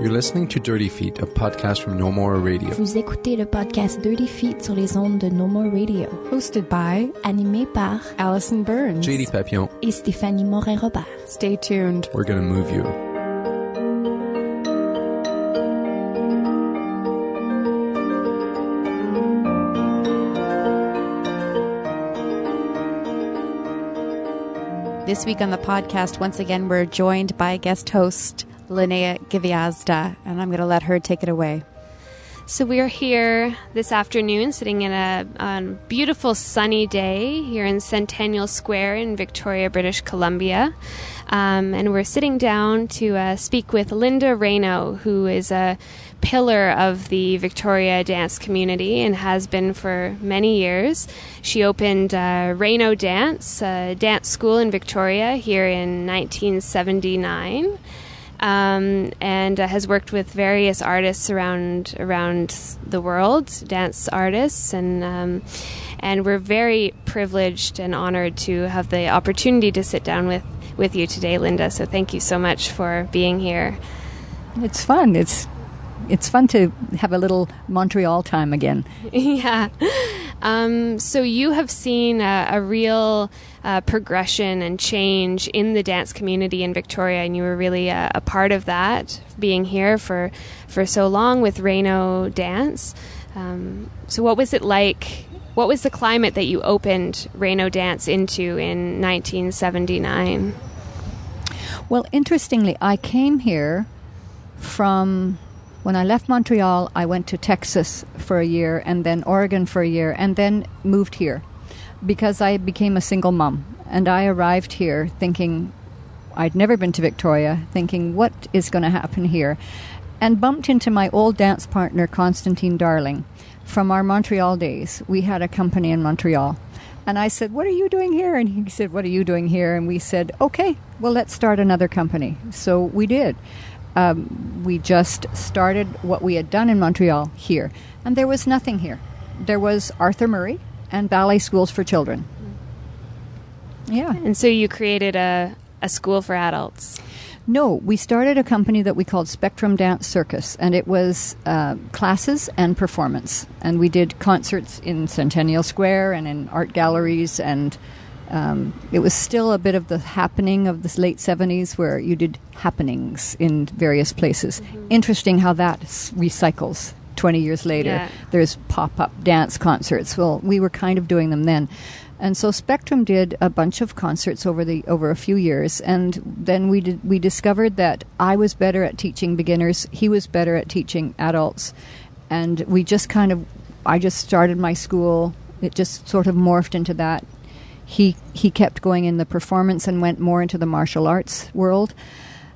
You're listening to Dirty Feet, a podcast from No More Radio. Vous écoutez le podcast Dirty Feet sur les ondes de No More Radio. Hosted by, animé par Allison Burns, JD Papillon et Stéphanie Morin-Robert. Stay tuned. We're gonna move you. This week on the podcast, once again, we're joined by guest host Linnea Gviazda, and I'm going to let her take it away. So we are here this afternoon, sitting in a beautiful sunny day here in Centennial Square in Victoria, British Columbia. And we're sitting down to speak with Lynda Raino, who is a pillar of the Victoria dance community and has been for many years. She opened Raino Dance, a dance school in Victoria here in 1979. And has worked with various artists around the world, dance artists, and we're very privileged and honored to have the opportunity to sit down with you today, Lynda. So thank you so much for being here. It's fun. It's fun to have a little Montreal time again. Yeah. So you have seen a real progression and change in the dance community in Victoria, and you were really a part of that, being here for so long with Raino Dance. So what was it like? What was the climate that you opened Raino Dance into in 1979? Well, interestingly, I came here from... When I left Montreal, I went to Texas for a year, and then Oregon for a year, and then moved here because I became a single mom. And I arrived here thinking, I'd never been to Victoria, thinking, what is going to happen here? And bumped into my old dance partner, Constantine Darling, from our Montreal days. We had a company in Montreal. And I said, what are you doing here? And he said, what are you doing here? And we said, okay, well, let's start another company. So we did. We just started what we had done in Montreal here. And there was nothing here. There was Arthur Murray and ballet schools for children. Yeah. And so you created a school for adults. No, we started a company that we called Spectrum Dance Circus, and it was classes and performance. And we did concerts in Centennial Square and in art galleries, and it was still a bit of the happening of the late 70s where you did happenings in various places. Mm-hmm. Interesting how that recycles 20 years later. Yeah. There's pop-up dance concerts. Well, we were kind of doing them then. And so Spectrum did a bunch of concerts over a few years, and then we discovered that I was better at teaching beginners, he was better at teaching adults, and I just started my school. It just sort of morphed into that. He kept going in the performance and went more into the martial arts world,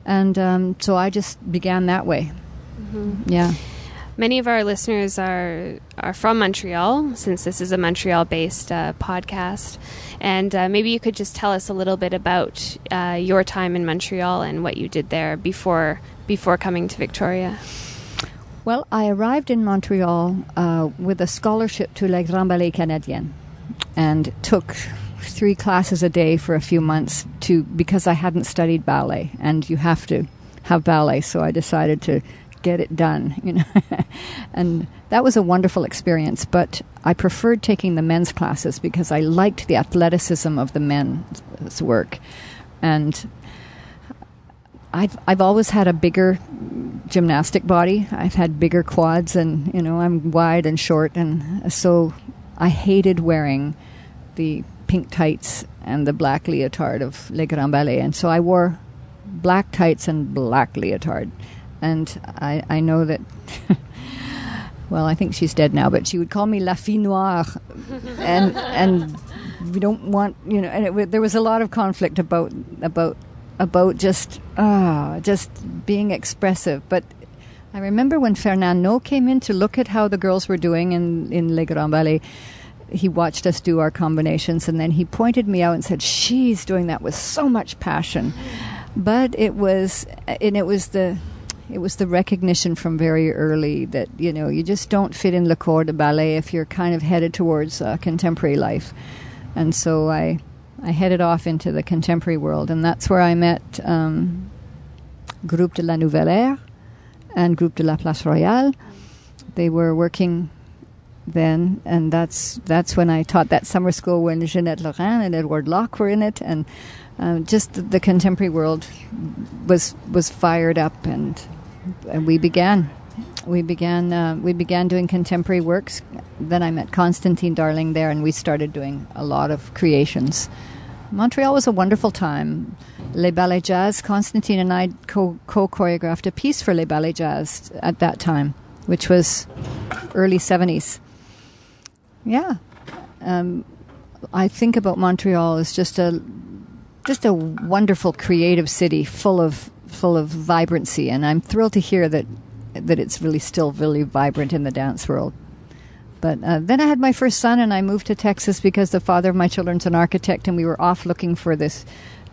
and so I just began that way. Mm-hmm. Yeah. Many of our listeners are from Montreal, since this is a Montreal-based podcast. And maybe you could just tell us a little bit about your time in Montreal and what you did there before coming to Victoria. Well, I arrived in Montreal with a scholarship to Les Grands Ballets Canadiens and took 3 classes a day for a few months because I hadn't studied ballet, and you have to have ballet, so I decided to get it done, and that was a wonderful experience. But I preferred taking the men's classes because I liked the athleticism of the men's work, and I've always had a bigger gymnastic body. I've had bigger quads, and I'm wide and short, and so I hated wearing the pink tights and the black leotard of Les Grands Ballets, and so I wore black tights and black leotard. And I know that, well, I think she's dead now, but she would call me La Fille Noire. and we don't want, and there was a lot of conflict about just being expressive. But I remember when Fernando came in to look at how the girls were doing in Les Grands Ballets, he watched us do our combinations, and then he pointed me out and said, she's doing that with so much passion. But it was the recognition from very early that, you just don't fit in le corps de ballet if you're kind of headed towards contemporary life. And so I headed off into the contemporary world, and that's where I met Groupe de la Nouvelle Ère and Groupe de la Place Royale. They were working then, and that's when I taught that summer school when Jeanette Laurent and Edward Locke were in it, and just the contemporary world was fired up, and we began doing contemporary works. Then I met Constantine Darling there, and we started doing a lot of creations. Montreal was a wonderful time. Les Ballets Jazz, Constantine and I co-choreographed a piece for Les Ballets Jazz at that time, which was early 70s. Yeah. I think about Montreal as just a wonderful creative city full of vibrancy, and I'm thrilled to hear that it's really still really vibrant in the dance world. But then I had my first son, and I moved to Texas because the father of my children's an architect, and we were off looking for this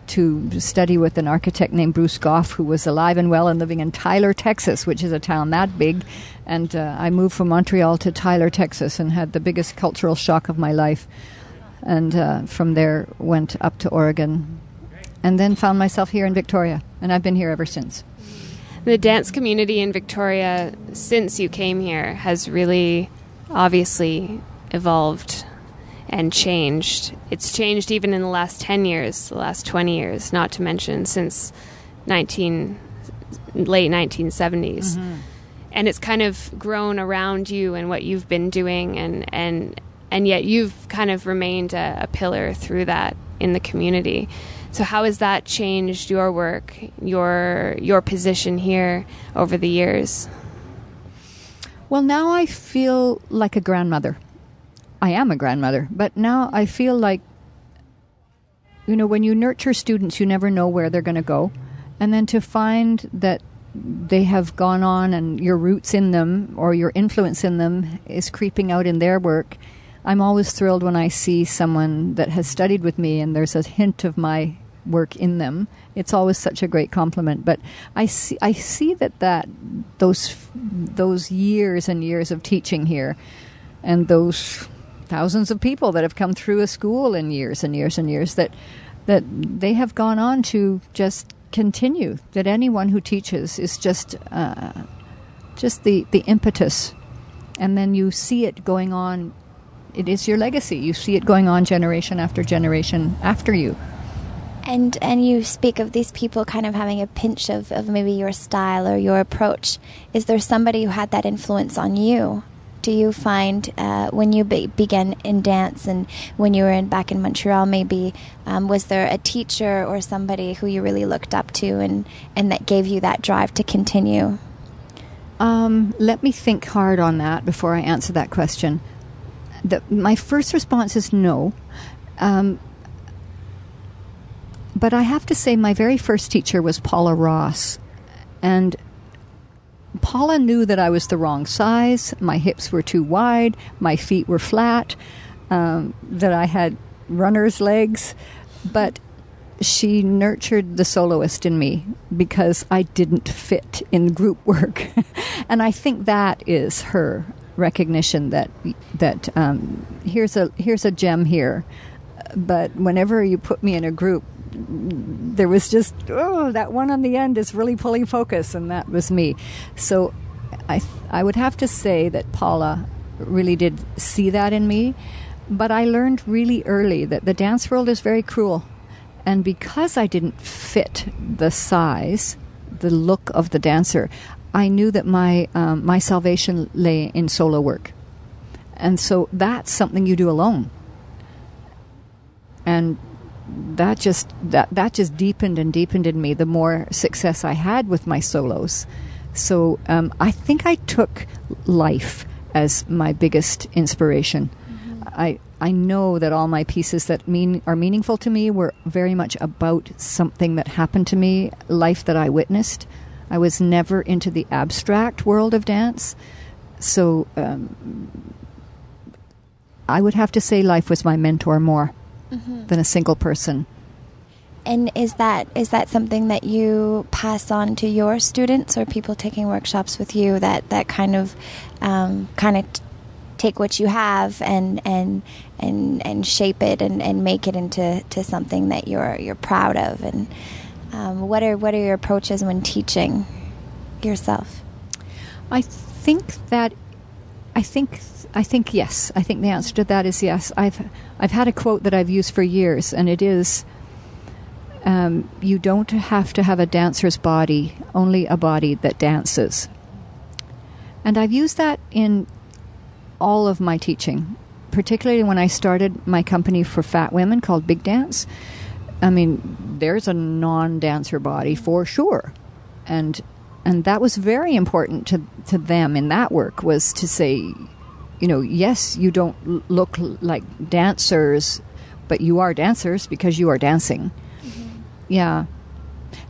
to study with an architect named Bruce Goff, who was alive and well and living in Tyler, Texas, which is a town that big. And I moved from Montreal to Tyler, Texas, and had the biggest cultural shock of my life. And from there went up to Oregon, and then found myself here in Victoria, and I've been here ever since. The dance community in Victoria, since you came here, has really obviously evolved and changed. It's changed even in the last 10 years, the last 20 years, not to mention since late 1970s. Mm-hmm. And it's kind of grown around you and what you've been doing, and yet you've kind of remained a pillar through that in the community. So how has that changed your work, your position here over the years? Well, now I feel like a grandmother. I am a grandmother, but now I feel like, when you nurture students, you never know where they're going to go. And then to find that they have gone on and your roots in them or your influence in them is creeping out in their work. I'm always thrilled when I see someone that has studied with me and there's a hint of my work in them. It's always such a great compliment. But I see that those years and years of teaching here, and those thousands of people that have come through a school in years and years and years, that they have gone on to just continue. That anyone who teaches is just the impetus, and then you see it going on. It is your legacy. You see it going on generation after generation after you. And you speak of these people kind of having a pinch of maybe your style or your approach. Is there somebody who had that influence on you? Do you find when you began in dance and when you were back in Montreal, maybe, was there a teacher or somebody who you really looked up to and that gave you that drive to continue? Let me think hard on that before I answer that question. My first response is no. But I have to say my very first teacher was Paula Ross. And Paula knew that I was the wrong size, my hips were too wide, my feet were flat, that I had runner's legs. But she nurtured the soloist in me because I didn't fit in group work. And I think that is her recognition that here's a gem here. But whenever you put me in a group, there was just, that one on the end is really pulling focus, and that was me. So I would have to say that Paula really did see that in me, but I learned really early that the dance world is very cruel. And because I didn't fit the size, the look of the dancer, I knew that my salvation lay in solo work. And so that's something you do alone. And that just deepened and deepened in me the more success I had with my solos. So I think I took life as my biggest inspiration. Mm-hmm. I know that all my pieces that are meaningful to me were very much about something that happened to me, life that I witnessed. I was never into the abstract world of dance. So I would have to say life was my mentor more. Mm-hmm. than a single person. And is that something that you pass on to your students or people taking workshops with you, that kind of take what you have and shape it and make it into something that you're proud of? And what are your approaches when teaching yourself? I think yes. I think the answer to that is yes. I've had a quote that I've used for years, and it is, you don't have to have a dancer's body, only a body that dances. And I've used that in all of my teaching, particularly when I started my company for fat women called Big Dance. I mean, there's a non-dancer body for sure. And that was very important to them in that work, was to say, yes, you don't look like dancers, but you are dancers because you are dancing. Mm-hmm. Yeah.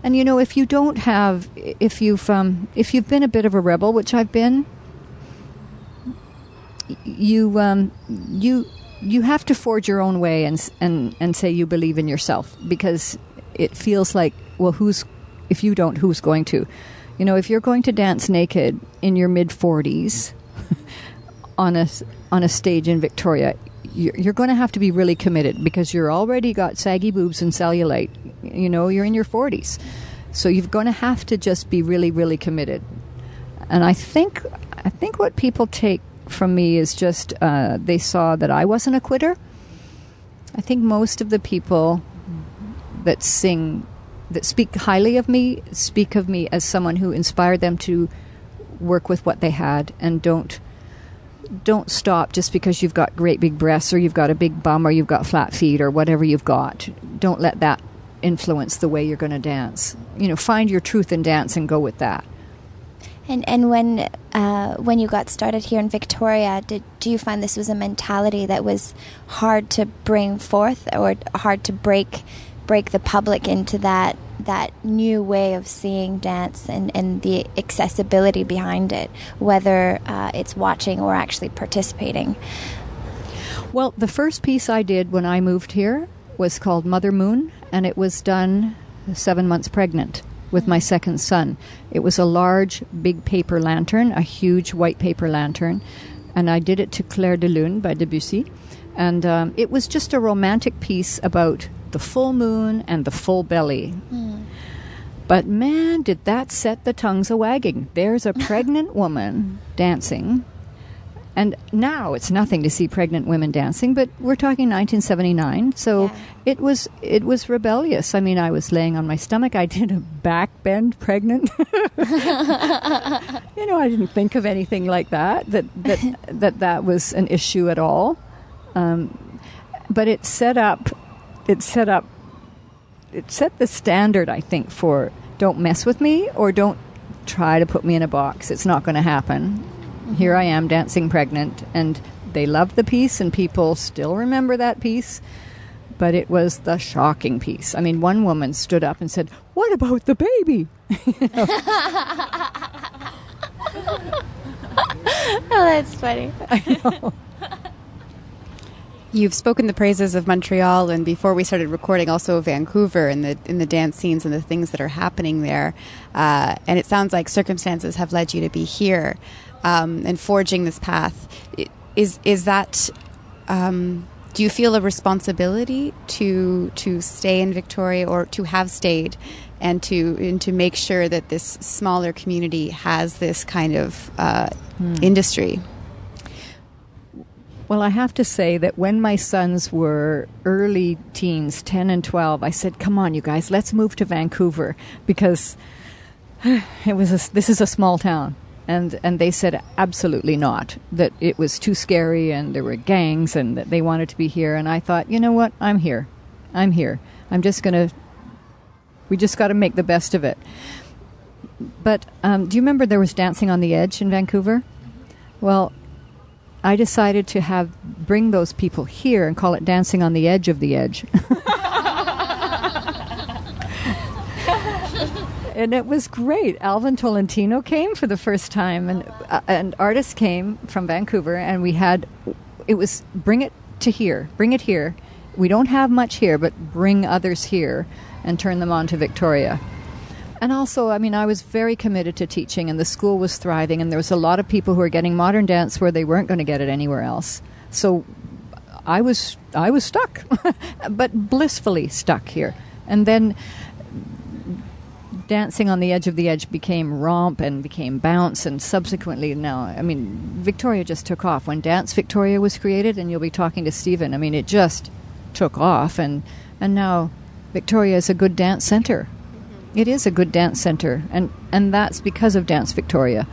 And if you don't have, if you've been a bit of a rebel, which I've been, you have to forge your own way and say you believe in yourself, because it feels like, well, if you don't, who's going to? If you're going to dance naked in your mid-40s on a stage in Victoria, you're going to have to be really committed, because you're already got saggy boobs and cellulite. You're in your 40s. So you're going to have to just be really, really committed. And I think what people take from me is just they saw that I wasn't a quitter. I think most of the people that speak highly of me speak of me as someone who inspired them to work with what they had, and don't stop just because you've got great big breasts, or you've got a big bum, or you've got flat feet, or whatever you've got. Don't let that influence the way you're going to dance. Find your truth in dance and go with that. And when you got started here in Victoria, do you find this was a mentality that was hard to bring forth, or hard to break the public into that new way of seeing dance and the accessibility behind it, whether it's watching or actually participating? Well, the first piece I did when I moved here was called Mother Moon, and it was done 7 months pregnant with my second son. It was a large, big paper lantern, a huge white paper lantern, and I did it to Clair de Lune by Debussy. And it was just a romantic piece about the full moon and the full belly. Mm. But man, did that set the tongues a-wagging. There's a pregnant woman dancing. And now it's nothing to see pregnant women dancing, but we're talking 1979, so yeah. It was rebellious. I mean, I was laying on my stomach. I did a back bend pregnant. I didn't think of anything like that was an issue at all. But it set the standard, I think, for don't mess with me, or don't try to put me in a box. It's not going to happen. Here I am dancing pregnant, and they loved the piece, and people still remember that piece, but it was the shocking piece. I mean, one woman stood up and said, "What about the baby?" Oh, that's funny. I know. You've spoken the praises of Montreal, and before we started recording, also Vancouver, in the dance scenes and the things that are happening there. And it sounds like circumstances have led you to be here and forging this path. Is that? Do you feel a responsibility to stay in Victoria, or to have stayed, and to make sure that this smaller community has this kind of industry? Well, I have to say that when my sons were early teens, 10 and 12, I said, "Come on, you guys, let's move to Vancouver," because this is a small town. And they said absolutely not, that it was too scary and there were gangs and that they wanted to be here. And I thought, you know what? I'm here. We just got to make the best of it. But do you remember there was Dancing on the Edge in Vancouver? Well, I decided to bring those people here and call it Dancing on the Edge of the Edge. And it was great. Alvin Tolentino came for the first time, and artists came from Vancouver, and it was bring it here. We don't have much here, but bring others here and turn them on to Victoria. And also, I mean, I was very committed to teaching, and the school was thriving, and there was a lot of people who were getting modern dance where they weren't going to get it anywhere else. So I was stuck, but blissfully stuck here. And then dancing on the edge became romp and became bounce, and subsequently now, I mean, Victoria just took off. When Dance Victoria was created, and you'll be talking to Stephen, I mean, it just took off, and now Victoria is a good dance center. It is a good dance center, and that's because of Dance Victoria.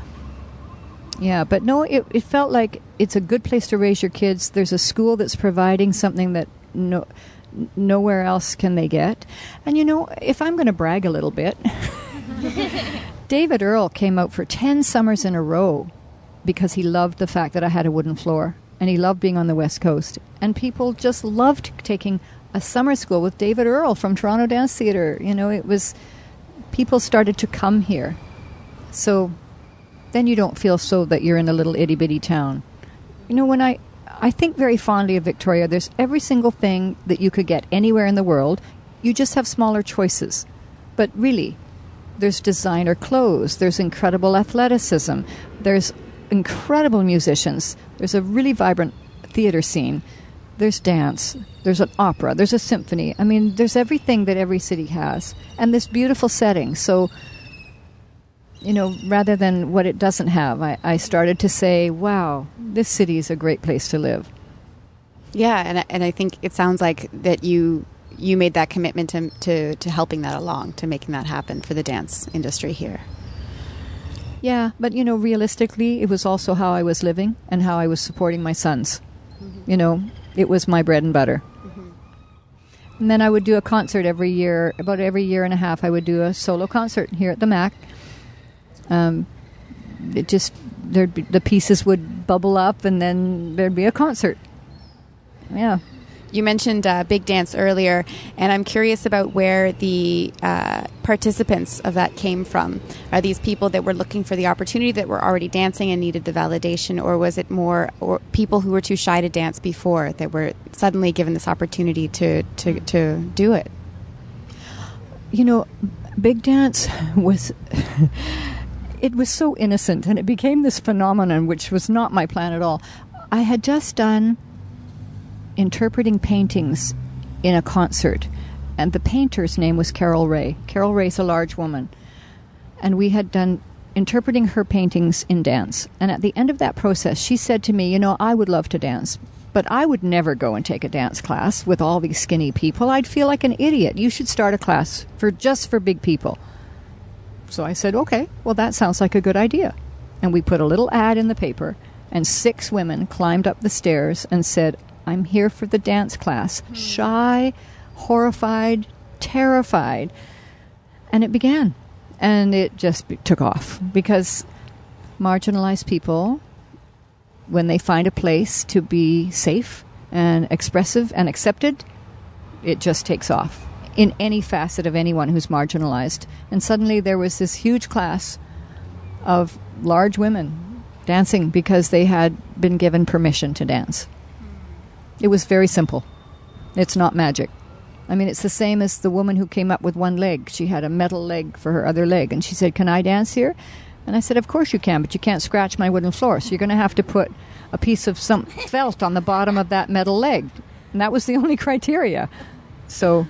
Yeah, but no, it felt like it's a good place to raise your kids. There's a school that's providing something that nowhere else can they get. And, you know, if I'm going to brag a little bit, David Earle came out for 10 summers in a row because he loved the fact that I had a wooden floor, and he loved being on the West Coast. And people just loved taking a summer school with David Earle from Toronto Dance Theatre. You know, it was... people started to come here. So then you don't feel so that you're in a little itty-bitty town. You know, when I think very fondly of Victoria, there's every single thing that you could get anywhere in the world. You just have smaller choices. But really, there's designer clothes, there's incredible athleticism, there's incredible musicians, there's a really vibrant theater scene, there's dance, there's an opera, there's a symphony. I mean, there's everything that every city has. And this beautiful setting. So, you know, rather than what it doesn't have, I started to say, wow, this city is a great place to live. Yeah, and I think it sounds like that you made that commitment to helping that along, to making that happen for the dance industry here. Yeah, but, you know, realistically, it was also how I was living and how I was supporting my sons. Mm-hmm. You know, it was my bread and butter. Mm-hmm. And then I would do a concert every year. About every year and a half, I would do a solo concert here at the MAC. The pieces would bubble up, and then there'd be a concert. Yeah. You mentioned Big Dance earlier, and I'm curious about where the participants of that came from. Are these people that were looking for the opportunity, that were already dancing and needed the validation, or was it more or people who were too shy to dance before that were suddenly given this opportunity to do it? You know, Big Dance was... it was so innocent, and it became this phenomenon, which was not my plan at all. I had just done interpreting paintings in a concert, and the painter's name was Carol Ray. Carol Ray's a large woman, and we had done interpreting her paintings in dance. And at the end of that process, she said to me, you know, I would love to dance, but I would never go and take a dance class with all these skinny people. I'd feel like an idiot. You should start a class just for big people. So I said, okay, well, that sounds like a good idea. And we put a little ad in the paper, and 6 women climbed up the stairs and said, I'm here for the dance class. Shy, horrified, terrified. And it began. And it just took off. Because marginalized people, when they find a place to be safe and expressive and accepted, it just takes off in any facet of anyone who's marginalized. And suddenly there was this huge class of large women dancing because they had been given permission to dance. It was very simple. It's not magic. I mean, it's the same as the woman who came up with one leg. She had a metal leg for her other leg, and she said, can I dance here? And I said, of course you can, but you can't scratch my wooden floor, so you're going to have to put a piece of some felt on the bottom of that metal leg. And that was the only criteria. So...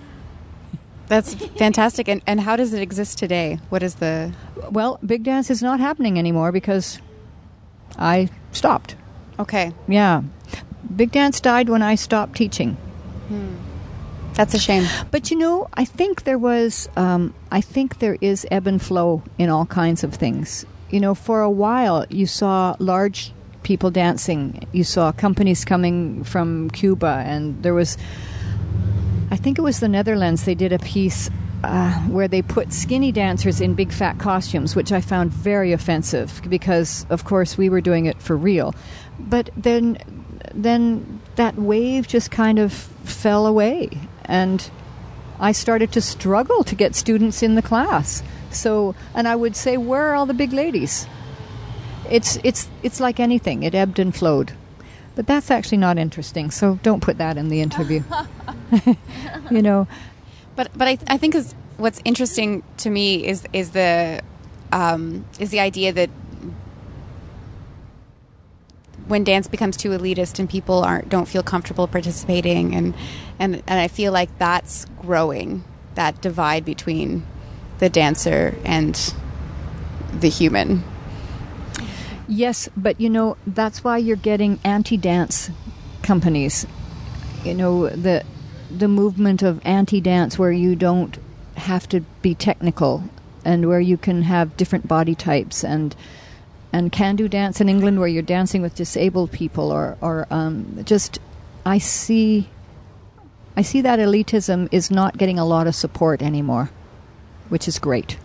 That's fantastic. And how does it exist today? What is the... Well, Big Dance is not happening anymore because I stopped. Okay. Yeah. Big Dance died when I stopped teaching. That's a shame. But, you know, I think there is ebb and flow in all kinds of things. You know, for a while you saw large people dancing. You saw companies coming from Cuba, and there was... I think it was the Netherlands, they did a piece where they put skinny dancers in big fat costumes, which I found very offensive because, of course, we were doing it for real. But then that wave just kind of fell away, and I started to struggle to get students in the class. So, and I would say, where are all the big ladies? It's like anything. It ebbed and flowed. But that's actually not interesting, so don't put that in the interview. You know, but I think what's interesting to me is the idea that when dance becomes too elitist and people don't feel comfortable participating, and I feel like that's growing, that divide between the dancer and the human. Yes, but that's why you're getting anti-dance companies. The movement of anti-dance, where you don't have to be technical and where you can have different body types, and can-do dance in England, where you're dancing with disabled people, or just I see that elitism is not getting a lot of support anymore, which is great.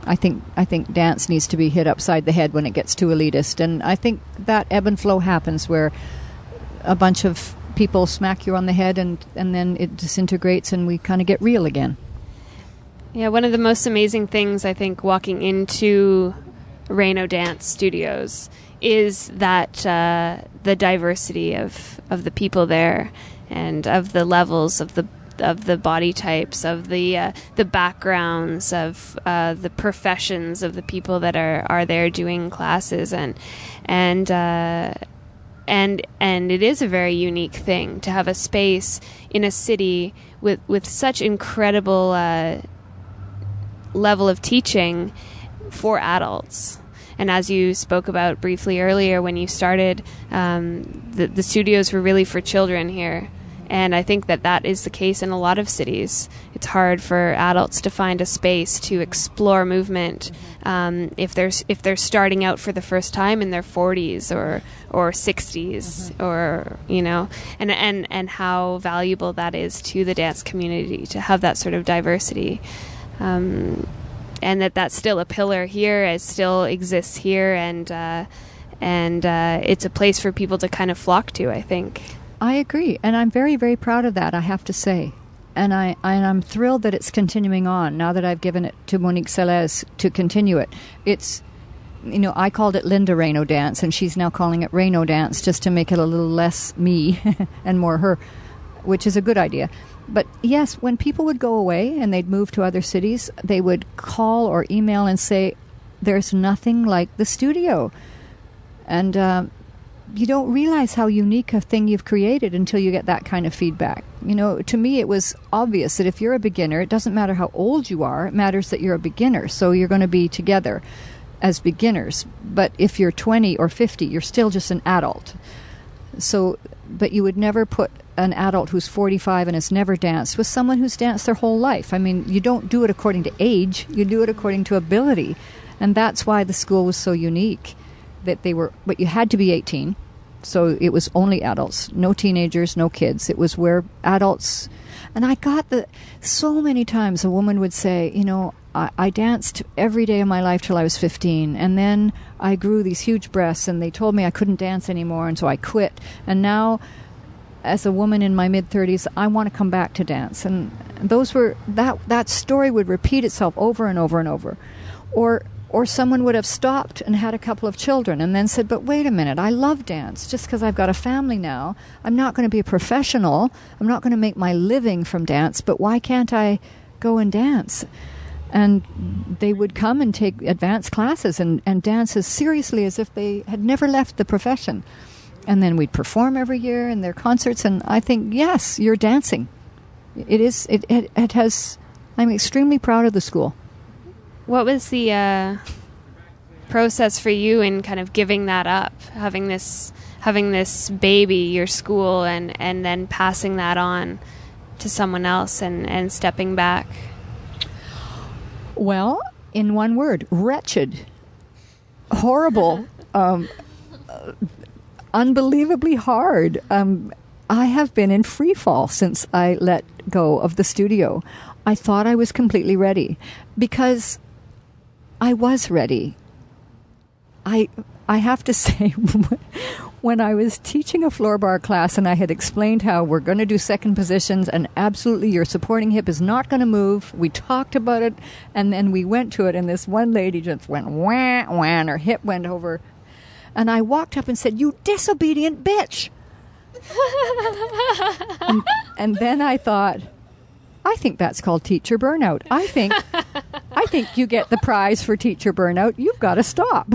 I think dance needs to be hit upside the head when it gets too elitist, and I think that ebb and flow happens where a bunch of people smack you on the head and then it disintegrates and we kind of get real again. Yeah, one of the most amazing things, I think, walking into Raino Dance Studios is that the diversity of the people there, and of the levels of the body types, of the backgrounds, of the professions of the people that are there doing classes, and it is a very unique thing to have a space in a city with such incredible level of teaching for adults. And as you spoke about briefly earlier when you started, the studios were really for children here. And I think that is the case in a lot of cities. It's hard for adults to find a space to explore movement if they're starting out for the first time in their 40s or 60s, or and how valuable that is to the dance community to have that sort of diversity. And that's still a pillar here. It still exists here, and it's a place for people to kind of flock to, I think. I agree, and I'm very, very proud of that, I have to say. And I'm thrilled that it's continuing on now that I've given it to Monique Selez to continue it. It's, I called it Lynda Raino Dance, and she's now calling it Raino Dance just to make it a little less me and more her, which is a good idea. But yes, when people would go away and they'd move to other cities, they would call or email and say, there's nothing like the studio. And you don't realize how unique a thing you've created until you get that kind of feedback. To me, it was obvious that if you're a beginner, it doesn't matter how old you are, it matters that you're a beginner. So you're going to be together as beginners. But if you're 20 or 50, you're still just an adult. So, but you would never put an adult who's 45 and has never danced with someone who's danced their whole life. I mean, you don't do it according to age, you do it according to ability. And that's why the school was so unique, that but you had to be 18. So it was only adults, no teenagers, no kids. It was where adults, and I got so many times a woman would say, I danced every day of my life till I was 15, and then I grew these huge breasts, and they told me I couldn't dance anymore, and so I quit. And now, as a woman in my mid-30s, I want to come back to dance. And those were that story would repeat itself over and over and over. Or someone would have stopped and had a couple of children and then said, but wait a minute, I love dance. Just because I've got a family now, I'm not going to be a professional. I'm not going to make my living from dance, but why can't I go and dance? And they would come and take advanced classes and dance as seriously as if they had never left the profession. And then we'd perform every year in their concerts, and I think, yes, you're dancing. It has, I'm extremely proud of the school. What was the process for you in kind of giving that up, having this baby, your school, and then passing that on to someone else and stepping back? Well, in one word, wretched, horrible, unbelievably hard. I have been in free fall since I let go of the studio. I thought I was completely ready because I was ready. I have to say, when I was teaching a floor bar class and I had explained how we're going to do second positions and absolutely your supporting hip is not going to move, we talked about it, and then we went to it, and this one lady just went wah, wah, and her hip went over. And I walked up and said, "You disobedient bitch!" and then I thought, I think that's called teacher burnout. I think you get the prize for teacher burnout. You've got to stop.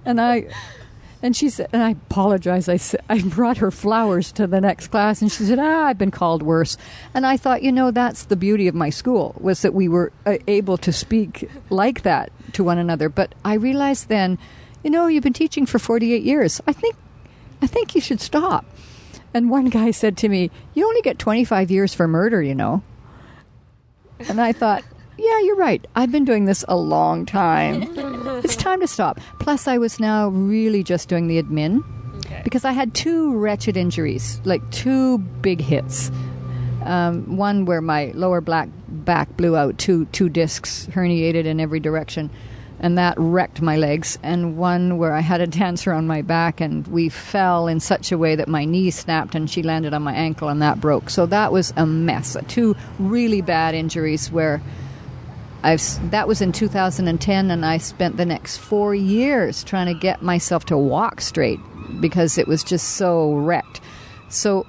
And And she said, and I apologized. I brought her flowers to the next class, and she said, I've been called worse. And I thought, that's the beauty of my school, was that we were able to speak like that to one another. But I realized then, you've been teaching for 48 years. I think you should stop. And one guy said to me, you only get 25 years for murder, And I thought, yeah, you're right. I've been doing this a long time. It's time to stop. Plus, I was now really just doing the admin because I had 2 wretched injuries, like 2 big hits. One where my lower back blew out, two discs herniated in every direction, and that wrecked my legs. And one where I had a dancer on my back, and we fell in such a way that my knee snapped, and she landed on my ankle, and that broke. So that was a mess. 2 really bad injuries where that was in 2010, and I spent the next 4 years trying to get myself to walk straight because it was just so wrecked. So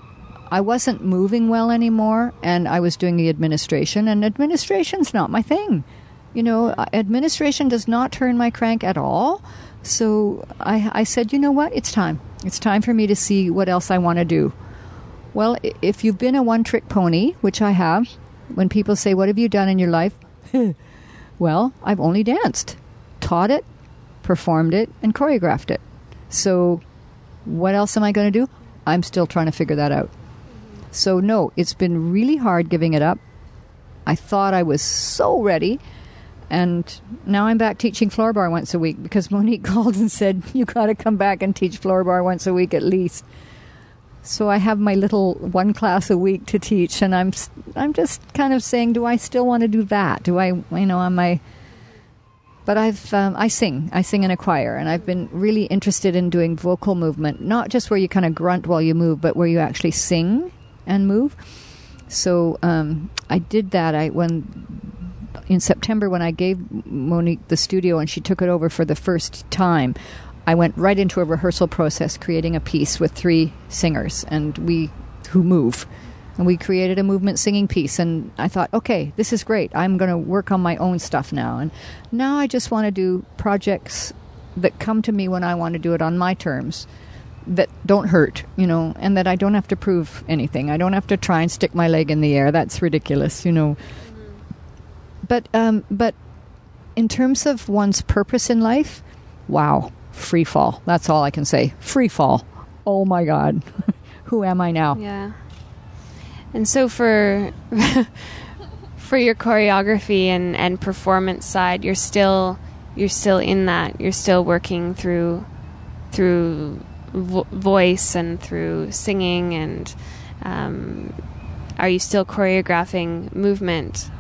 I wasn't moving well anymore, and I was doing the administration, and administration's not my thing. Administration does not turn my crank at all. So I said, you know what? It's time. It's time for me to see what else I want to do. Well, if you've been a one-trick pony, which I have, when people say, what have you done in your life? Well, I've only danced, taught it, performed it, and choreographed it. So what else am I going to do? I'm still trying to figure that out. So no, it's been really hard giving it up. I thought I was so ready. And now I'm back teaching floor bar once a week because Monique called and said, you got to come back and teach floor bar once a week at least. So I have my little 1 class a week to teach, and I'm just kind of saying, do I still want to do that? Do I, am I? But I sing in a choir, and I've been really interested in doing vocal movement, not just where you kind of grunt while you move, but where you actually sing and move. So I did that. In September, when I gave Monique the studio and she took it over for the first time, I went right into a rehearsal process, creating a piece with 3 singers who move. And we created a movement singing piece. And I thought, okay, this is great. I'm going to work on my own stuff now. And now I just want to do projects that come to me when I want to do it on my terms, that don't hurt, and that I don't have to prove anything. I don't have to try and stick my leg in the air. That's ridiculous, But in terms of one's purpose in life, wow. Free fall. That's all I can say. Free fall. Oh my God. Who am I now? Yeah. And so for your choreography and performance side, you're still in that. You're still working through voice and through singing, and are you still choreographing movement?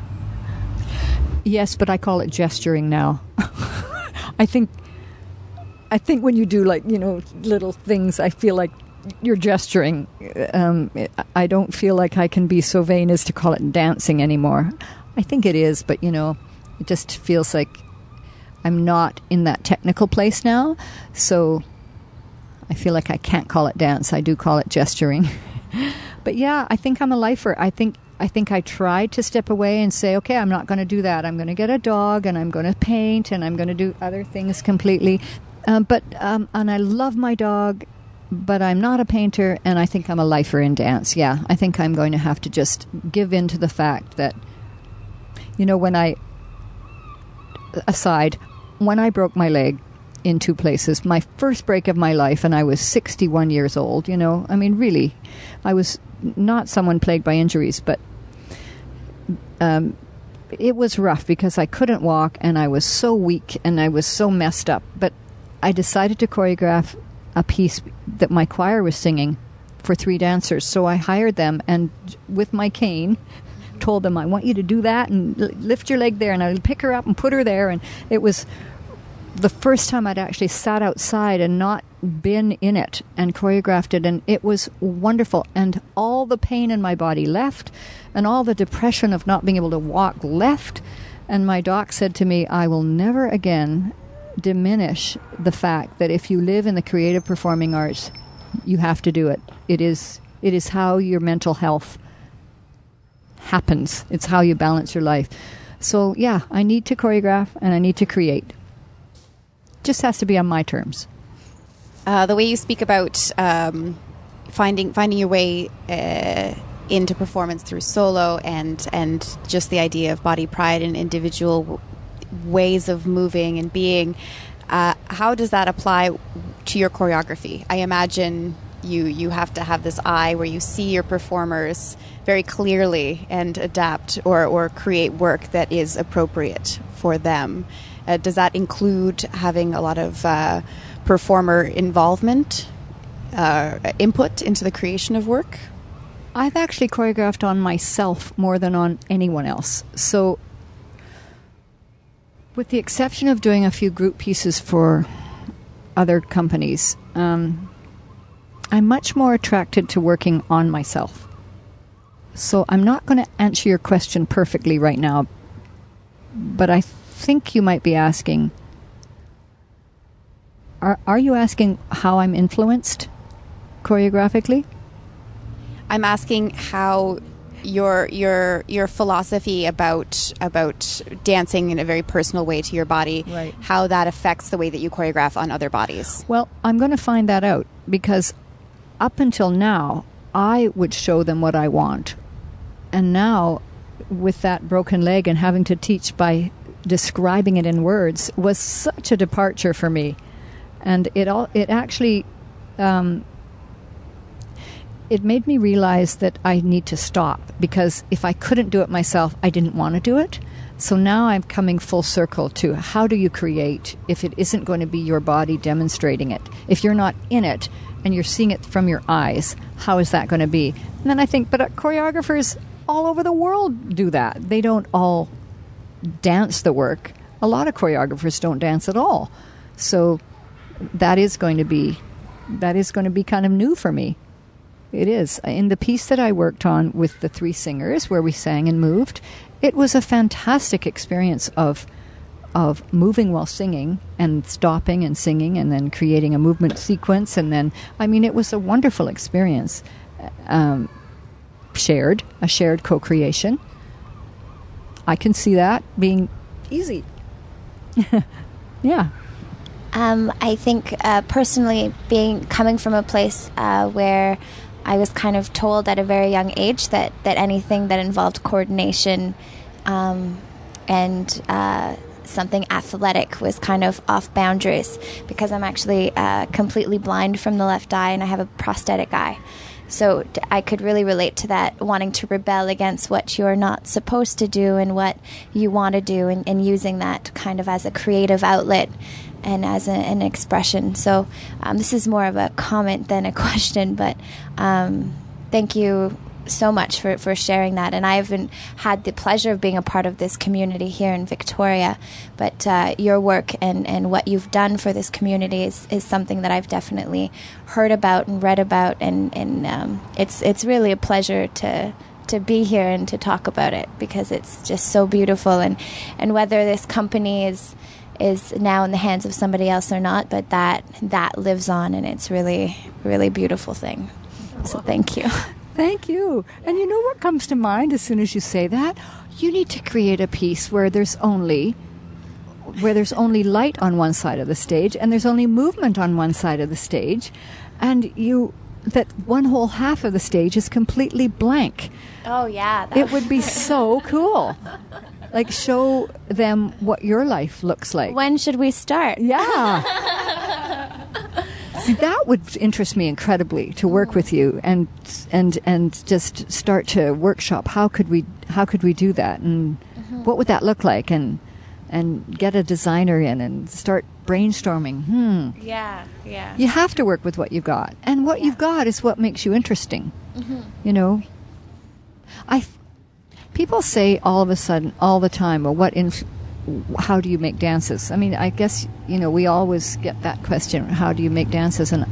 Yes, but I call it gesturing now. I think when you do little things, I feel like you're gesturing. I don't feel like I can be so vain as to call it dancing anymore. I think it is, but it just feels like I'm not in that technical place now. So I feel like I can't call it dance. I do call it gesturing. But yeah, I think I'm a lifer. I think I tried to step away and say, okay, I'm not going to do that. I'm going to get a dog, and I'm going to paint, and I'm going to do other things completely. And I love my dog, but I'm not a painter, and I think I'm a lifer in dance. Yeah, I think I'm going to have to just give in to the fact that, when I broke my leg in 2 places, my first break of my life, and I was 61 years old, really, I was not someone plagued by injuries, but it was rough because I couldn't walk, and I was so weak, and I was so messed up. But I decided to choreograph a piece that my choir was singing for 3 dancers. So I hired them, and with my cane, told them, I want you to do that and lift your leg there, and I would pick her up and put her there. And it was the first time I'd actually sat outside and not been in it and choreographed it, and it was wonderful. And all the pain in my body left, and all the depression of not being able to walk left. And my doc said to me, I will never again diminish the fact that if you live in the creative performing arts, you have to do it. It is how your mental health happens. It's how you balance your life. So yeah, I need to choreograph and I need to create. Just has to be on my terms. The way you speak about finding your way into performance through solo and just the idea of body pride and individual ways of moving and being, how does that apply to your choreography? I imagine you have to have this eye where you see your performers very clearly and adapt or create work that is appropriate for them. Does that include having a lot of performer involvement, input into the creation of work? I've actually choreographed on myself more than on anyone else. So, with the exception of doing a few group pieces for other companies, I'm much more attracted to working on myself. So I'm not going to answer your question perfectly right now, but I think you might be asking, are you asking how I'm influenced choreographically? I'm asking how your philosophy about dancing in a very personal way to your body, right, how that affects the way that you choreograph on other bodies. Well, I'm going to find that out, because up until now, I would show them what I want. And now, with that broken leg and having to teach by describing it in words, was such a departure for me. And it actually it made me realize that I need to stop, because if I couldn't do it myself, I didn't want to do it. So now I'm coming full circle to how do you create if it isn't going to be your body demonstrating it? If you're not in it and you're seeing it from your eyes, how is that going to be? And then I think, but choreographers all over the world do that. They don't all dance the work. A lot of choreographers don't dance at all. So that is going to be kind of new for me. It is. In the piece that I worked on with the 3 singers, where we sang and moved, it was a fantastic experience of moving while singing and stopping and singing and then creating a movement sequence. And then, it was a wonderful experience. A shared co-creation. I can see that being easy. Yeah. I think personally, coming from a place where I was kind of told at a very young age that anything that involved coordination and something athletic was kind of off boundaries, because I'm actually completely blind from the left eye and I have a prosthetic eye. So I could really relate to that, wanting to rebel against what you're not supposed to do and what you want to do, and using that kind of as a creative outlet and as an expression. So this is more of a comment than a question, but thank you so much for sharing that. And I haven't had the pleasure of being a part of this community here in Victoria, but your work and what you've done for this community is something that I've definitely heard about and read about, and it's really a pleasure to be here and to talk about it, because it's just so beautiful. And whether this company is now in the hands of somebody else or not, but that lives on, and it's really, really beautiful thing. So thank you. Thank you. And you know what comes to mind as soon as you say that? You need to create a piece where there's only light on one side of the stage and there's only movement on one side of the stage, and that one whole half of the stage is completely blank. Oh yeah. It would be so cool. Like, show them what your life looks like. When should we start? Yeah. See, that would interest me incredibly, to work with you and just start to workshop how could we do that, and what would that look like, and get a designer in and start brainstorming. Yeah. You have to work with what you've got, and what you've got is what makes you interesting. You know, people say all of a sudden, all the time, well, how do you make dances? I mean, I guess, we always get that question, how do you make dances? And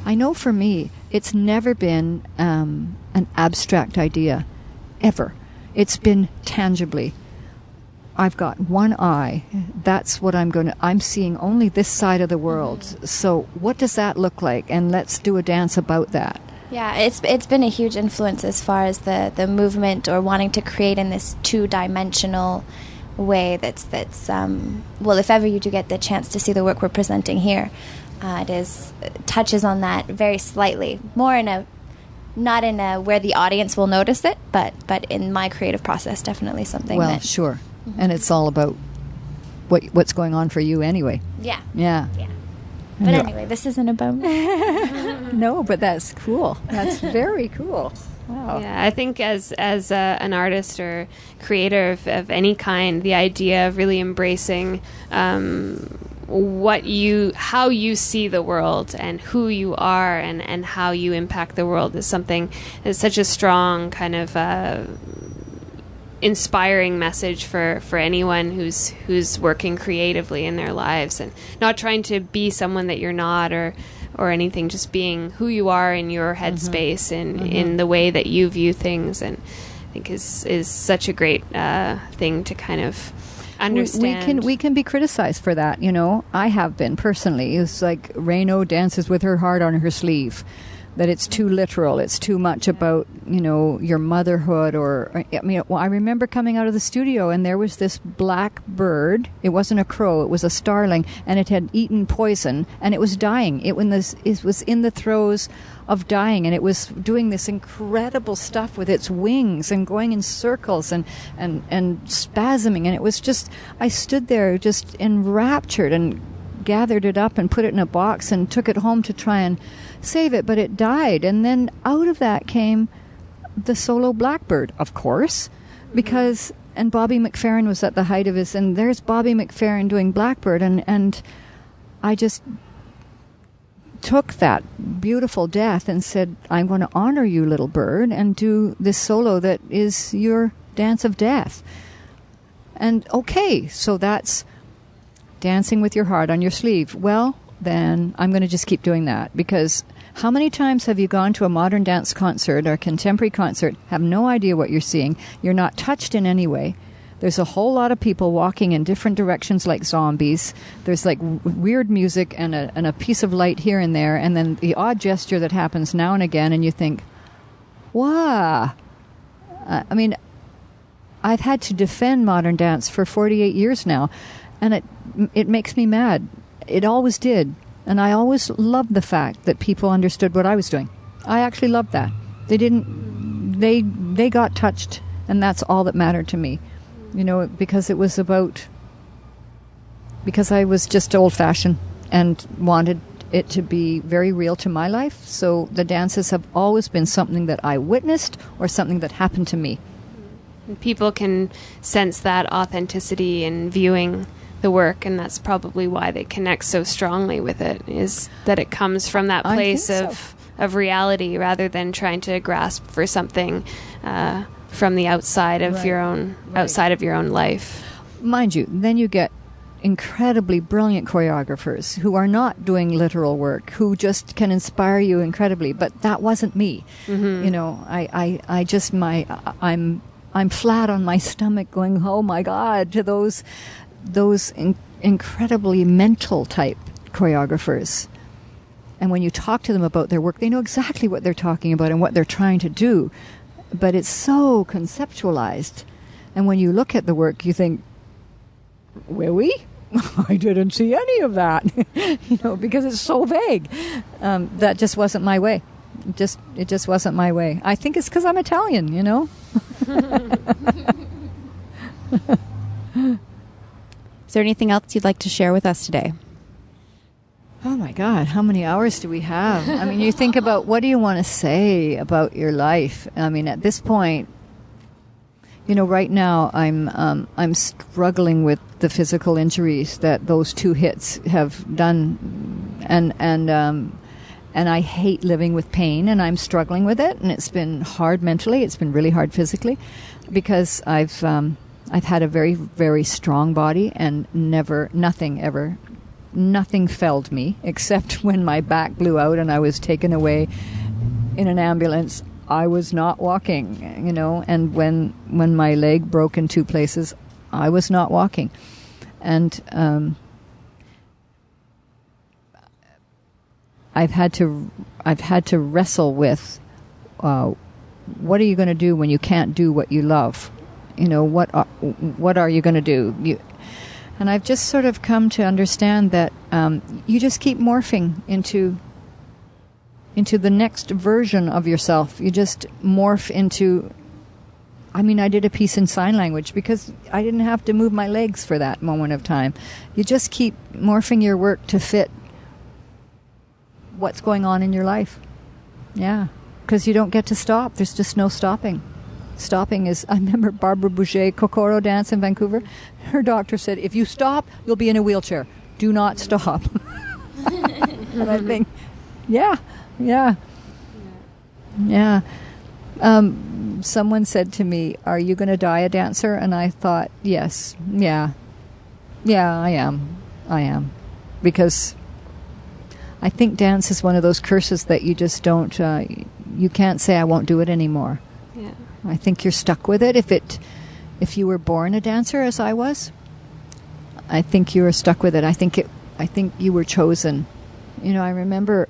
I know for me, it's never been an abstract idea, ever. It's been tangibly. I've got one eye. That's what I'm seeing only this side of the world. So what does that look like? And let's do a dance about that. Yeah, it's been a huge influence as far as the movement, or wanting to create in this 2-dimensional way that's well, if ever you do get the chance to see the work we're presenting here, it touches on that very slightly, more in a not in a where the audience will notice it, but in my creative process, definitely something. Well, that, sure, and it's all about what's going on for you anyway. Yeah. Yeah. But anyway, this isn't about No, but that's cool. That's very cool. Wow. Yeah, I think as an artist or creator of any kind, the idea of really embracing how you see the world and who you are and how you impact the world is such a strong kind of inspiring message for anyone who's working creatively in their lives, and not trying to be someone that you're not or anything, just being who you are in your headspace and in the way that you view things, and I think is such a great thing to kind of understand. We can be criticized for that, I have been personally. It's like Raino dances with her heart on her sleeve, that it's too literal, it's too much about, your motherhood I remember coming out of the studio and there was this black bird. It wasn't a crow, it was a starling, and it had eaten poison and it was dying. It was in the throes of dying, and it was doing this incredible stuff with its wings and going in circles and spasming, and it was just, I stood there just enraptured and gathered it up and put it in a box and took it home to try and save it, but it died. And then out of that came the solo blackbird, of course, because, and Bobby McFerrin was at the height of his, and there's Bobby McFerrin doing Blackbird, and I just took that beautiful death and said, I'm going to honor you, little bird, and do this solo that is your dance of death. And okay, so that's dancing with your heart on your sleeve. Well, then I'm going to just keep doing that, because how many times have you gone to a modern dance concert or contemporary concert, have no idea what you're seeing, you're not touched in any way, there's a whole lot of people walking in different directions like zombies, there's like weird music and a piece of light here and there, and then the odd gesture that happens now and again, and you think, wow. I mean, I've had to defend modern dance for 48 years now, and it makes me mad. It always did. And I always loved the fact that people understood what I was doing. I actually loved that. They got touched, and that's all that mattered to me. Because it was because I was just old-fashioned and wanted it to be very real to my life. So the dances have always been something that I witnessed or something that happened to me. People can sense that authenticity in viewing the work, and that's probably why they connect so strongly with it, is that it comes from that place of reality rather than trying to grasp for something from the outside of your own outside of your own life. Mind you, then you get incredibly brilliant choreographers who are not doing literal work, who just can inspire you incredibly, but that wasn't me. I'm flat on my stomach going, oh my God, to those incredibly mental type choreographers. And when you talk to them about their work, they know exactly what they're talking about and what they're trying to do, but it's so conceptualized. And when you look at the work, you think, really? I didn't see any of that, because it's so vague. That just wasn't my way. It just wasn't my way. I think it's because I'm Italian, Is there anything else you'd like to share with us today? Oh my God, how many hours do we have? I mean, you think about, what do you want to say about your life? I mean, at this point, right now I'm struggling with the physical injuries that those 2 hits have done, and I hate living with pain, and I'm struggling with it, and it's been hard mentally. It's been really hard physically, because I've had a very, very strong body, and nothing felled me, except when my back blew out and I was taken away in an ambulance. I was not walking, and when my leg broke in 2 places, I was not walking. And I've had to wrestle with what are you going to do when you can't do what you love? what are you going to do? And I've just sort of come to understand that you just keep morphing into the next version of yourself. You just morph into... I did a piece in sign language because I didn't have to move my legs for that moment of time. You just keep morphing your work to fit what's going on in your life. Yeah, because you don't get to stop. There's just no stopping. Stopping is... I remember Barbara Boucher, Kokoro dance in Vancouver. Her doctor said, if you stop, you'll be in a wheelchair. Do not stop. And I think, yeah. Someone said to me, are you going to die a dancer? And I thought, yes. Yeah, I am. Because I think dance is one of those curses that you just don't, you can't say I won't do it anymore. Yeah. I think you're stuck with it. If you were born a dancer, as I was, I think you were stuck with it. I think you were chosen. I remember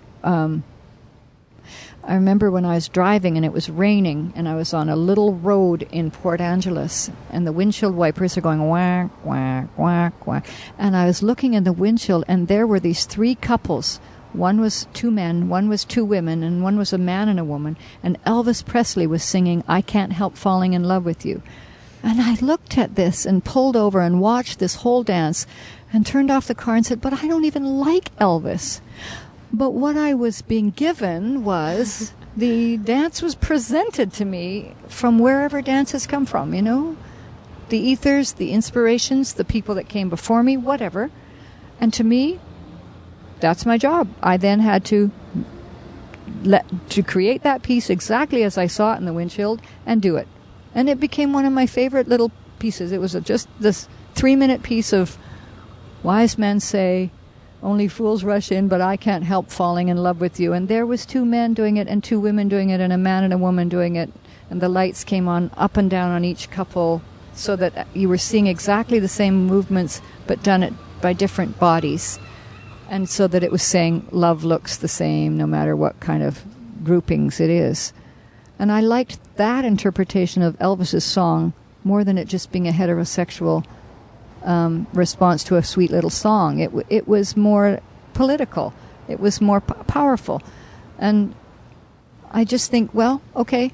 when I was driving and it was raining and I was on a little road in Port Angeles and the windshield wipers are going whack, whack, whack, whack. And I was looking in the windshield and there were these 3 couples. One was 2 men, one was 2 women, and one was a man and a woman. And Elvis Presley was singing, I Can't Help Falling in Love with You. And I looked at this and pulled over and watched this whole dance and turned off the car and said, but I don't even like Elvis. But what I was being given was the dance was presented to me from wherever dances come from, the ethers, the inspirations, the people that came before me, whatever. And to me, that's my job. I then had to create that piece exactly as I saw it in the windshield and do it. And it became one of my favorite little pieces. It was just this 3-minute piece of wise men say, only fools rush in, but I can't help falling in love with you. And there was 2 men doing it and 2 women doing it and a man and a woman doing it. And the lights came on up and down on each couple so that you were seeing exactly the same movements but done it by different bodies. And so that it was saying love looks the same no matter what kind of groupings it is. And I liked that interpretation of Elvis's song more than it just being a heterosexual response to a sweet little song. It was more political. It was more powerful. And I just think, well, okay,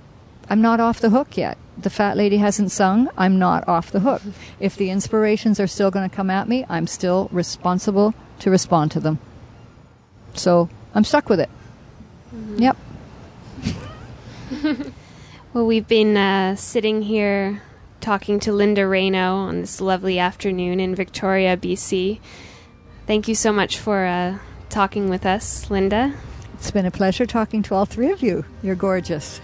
I'm not off the hook yet. The fat lady hasn't sung. I'm not off the hook. If the inspirations are still going to come at me, I'm still responsible to respond to them. So I'm stuck with it. Mm-hmm. Yep. Well, we've been sitting here talking to Lynda Raino on this lovely afternoon in Victoria, BC. Thank you so much for talking with us, Lynda. It's been a pleasure talking to all 3 of you. You're gorgeous.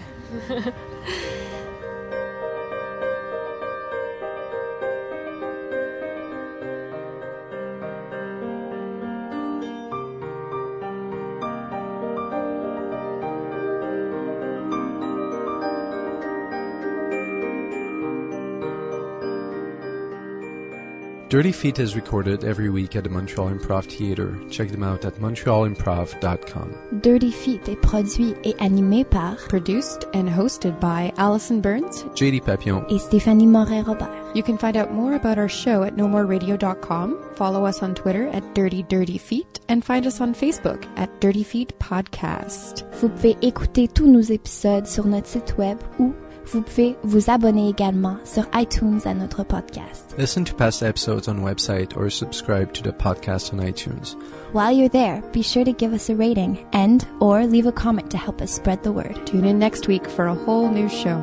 Dirty Feet is recorded every week at the Montreal Improv Theatre. Check them out at montrealimprov.com. Dirty Feet est produit et animé par, produced and hosted by Alison Burns, JD Papillon, et Stéphanie Moret-Robert. You can find out more about our show at nomoreradio.com, follow us on Twitter at Dirty Feet, and find us on Facebook at Dirty Feet Podcast. Vous pouvez écouter tous nos épisodes sur notre site web ou vous pouvez vous abonner également sur iTunes à notre podcast. Listen to past episodes on website or subscribe to the podcast on iTunes. While you're there, be sure to give us a rating and or leave a comment to help us spread the word. Tune in next week for a whole new show.